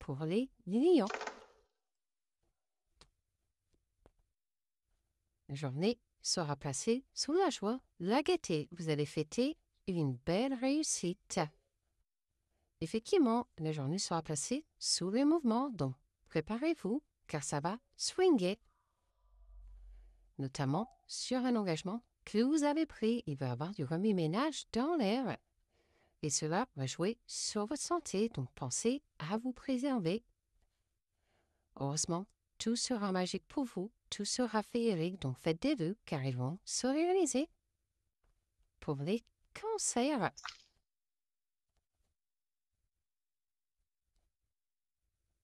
pour les lions. La journée sera placée sous la joie, la gaieté. Vous allez fêter une belle réussite. Effectivement, la journée sera placée sous le mouvement, donc préparez-vous, car ça va swinguer. Notamment sur un engagement que vous avez pris, il va y avoir du remue-ménage dans l'air. Et cela va jouer sur votre santé, donc pensez à vous préserver. Heureusement, tout sera magique pour vous, tout sera féerique, donc faites des vœux car ils vont se réaliser. Pour les cancers,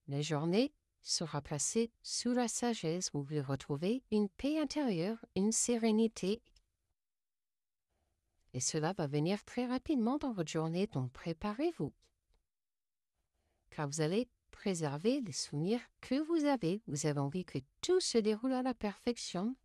la journée sera placée sous la sagesse où vous retrouvez une paix intérieure, une sérénité. Et cela va venir très rapidement dans votre journée, donc préparez-vous. Car vous allez préserver les souvenirs que vous avez. Vous avez envie que tout se déroule à la perfection.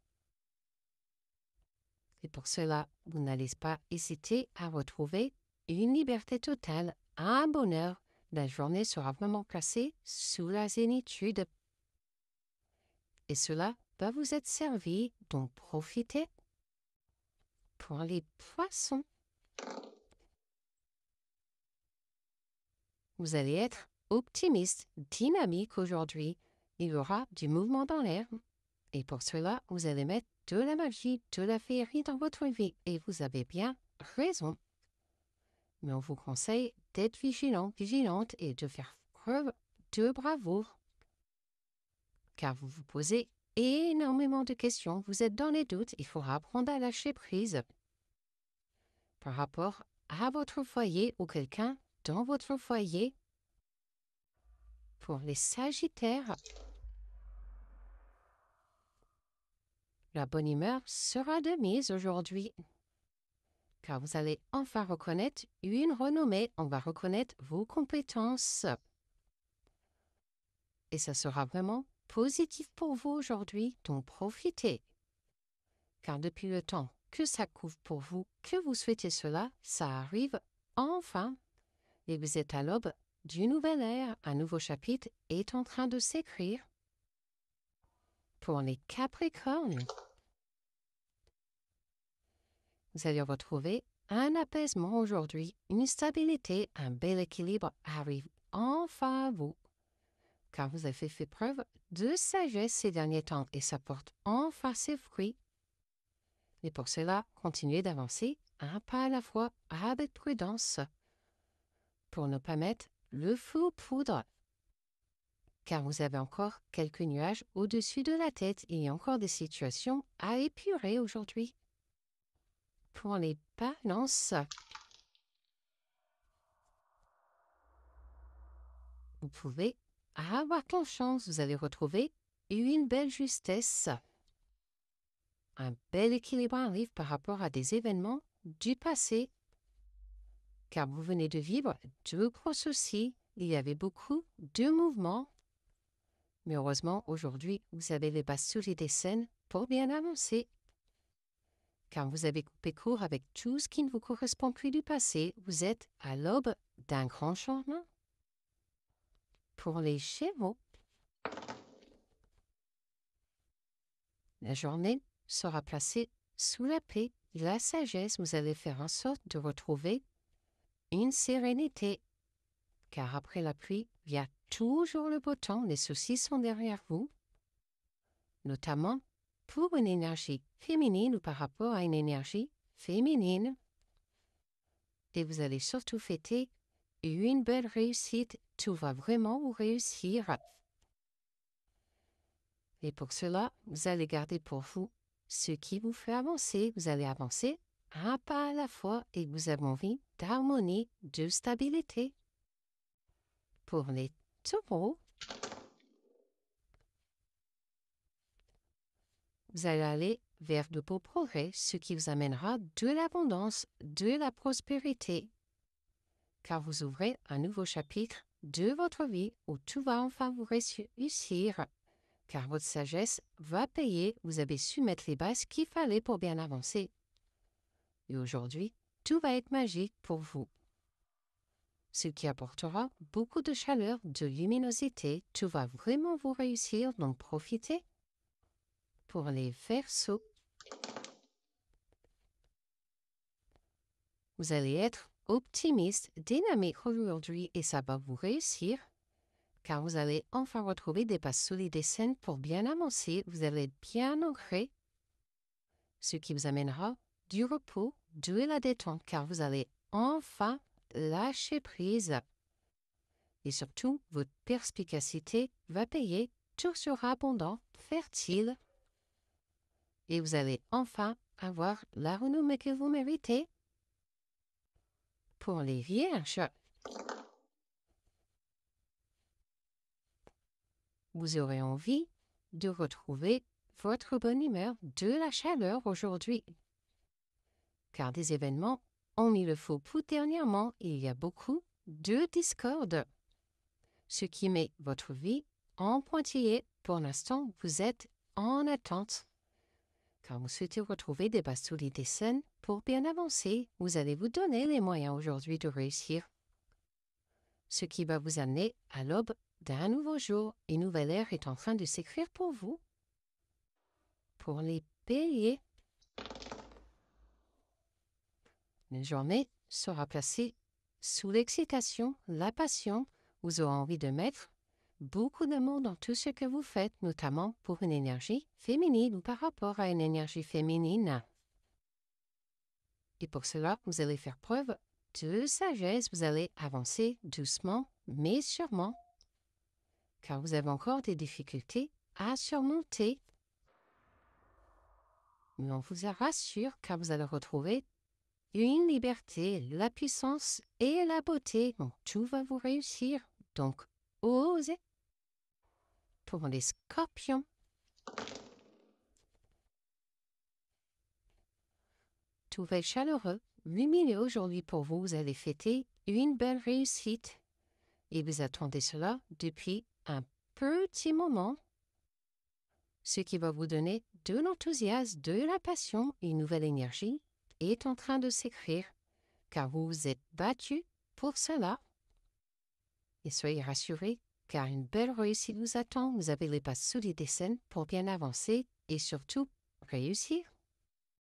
Et pour cela, vous n'allez pas hésiter à retrouver une liberté totale, un bonheur. La journée sera vraiment placée sous la zénitude. Et cela va vous être servi, donc profitez. Pour les poissons, vous allez être optimiste, dynamique aujourd'hui. Il y aura du mouvement dans l'air. Et pour cela, vous allez mettre de la magie, de la féerie dans votre vie. Et vous avez bien raison. Mais on vous conseille d'être vigilant, vigilante et de faire preuve de bravoure. Car vous vous posez énormément de questions, vous êtes dans les doutes, il faudra apprendre à lâcher prise par rapport à votre foyer ou quelqu'un dans votre foyer. Pour les Sagittaires, la bonne humeur sera de mise aujourd'hui. Car vous allez enfin reconnaître une renommée, on va reconnaître vos compétences. Et ça sera vraiment positif pour vous aujourd'hui, donc profitez. Car depuis le temps que ça couvre pour vous, que vous souhaitez cela, ça arrive enfin. Et vous êtes à l'aube d'une nouvelle ère, un nouveau chapitre est en train de s'écrire. Pour les Capricornes, vous allez retrouver un apaisement aujourd'hui, une stabilité, un bel équilibre arrive enfin à vous. Car vous avez fait preuve de sagesse ces derniers temps et ça porte enfin ses fruits. Et pour cela, continuez d'avancer un pas à la fois avec prudence pour ne pas mettre le feu aux poudres. Car vous avez encore quelques nuages au-dessus de la tête et il y a encore des situations à épurer aujourd'hui. Pour les balances, vous pouvez avoir confiance, vous allez retrouver une belle justesse. Un bel équilibre arrive par rapport à des événements du passé. Car vous venez de vivre de gros soucis, il y avait beaucoup de mouvements. Mais heureusement, aujourd'hui, vous avez les bases solides et saines pour bien avancer. Car vous avez coupé court avec tout ce qui ne vous correspond plus du passé, vous êtes à l'aube d'un grand changement. Pour les Gémeaux, la journée sera placée sous la paix, la sagesse. Vous allez faire en sorte de retrouver une sérénité. Car après la pluie, il y a toujours le beau temps. Les soucis sont derrière vous. Notamment pour une énergie féminine ou par rapport à une énergie féminine. Et vous allez surtout fêter une belle réussite. Tout va vraiment vous réussir. Et pour cela, vous allez garder pour vous ce qui vous fait avancer. Vous allez avancer un pas à la fois et vous avez envie d'harmonie, de stabilité. Pour les taureaux, vous allez aller vers de beaux progrès, ce qui vous amènera de l'abondance, de la prospérité. Car vous ouvrez un nouveau chapitre de votre vie où tout va enfin vous réussir. Car votre sagesse va payer, vous avez su mettre les bases qu'il fallait pour bien avancer. Et aujourd'hui, tout va être magique pour vous. ce qui apportera beaucoup de chaleur, de luminosité. Tout va vraiment vous réussir, donc profitez. Pour les Verseaux, vous allez être optimiste, dynamique aujourd'hui et ça va vous réussir, car vous allez enfin retrouver des bases solides et saines pour bien avancer. Vous allez être bien ancré, ce qui vous amènera du repos, de la détente, car vous allez enfin lâcher prise. Et surtout, votre perspicacité va payer, tout sera abondant, fertile, et vous allez enfin avoir la renommée que vous méritez. Pour les Vierges, vous aurez envie de retrouver votre bonne humeur, de la chaleur aujourd'hui. Car des événements ont mis le faux pouls dernièrement et il y a beaucoup de discorde. Ce qui met votre vie en pointillé. Pour l'instant, vous êtes en attente. Car vous souhaitez retrouver des bases solides et saines pour bien avancer. Vous allez vous donner les moyens aujourd'hui de réussir. Ce qui va vous amener à l'aube d'un nouveau jour. Une nouvelle ère est en train de s'écrire pour vous. Pour les Béliers, une journée sera placée sous l'excitation, la passion. Vous aurez envie de mettre beaucoup d'amour dans tout ce que vous faites, notamment pour une énergie féminine ou par rapport à une énergie féminine. Et pour cela, vous allez faire preuve de sagesse. Vous allez avancer doucement, mais sûrement, car vous avez encore des difficultés à surmonter. Mais on vous rassure, car vous allez retrouver une liberté, la puissance et la beauté. Donc, tout va vous réussir. Donc, osez. Pour les Scorpions, tout va être chaleureux, lumineux aujourd'hui pour vous. Vous allez fêter une belle réussite. Et vous attendez cela depuis un petit moment. Ce qui va vous donner de l'enthousiasme, de la passion, une nouvelle énergie est en train de s'écrire, car vous vous êtes battu pour cela. Et soyez rassurés, car une belle réussite vous attend. Vous avez les bases solides et saines pour bien avancer et surtout réussir.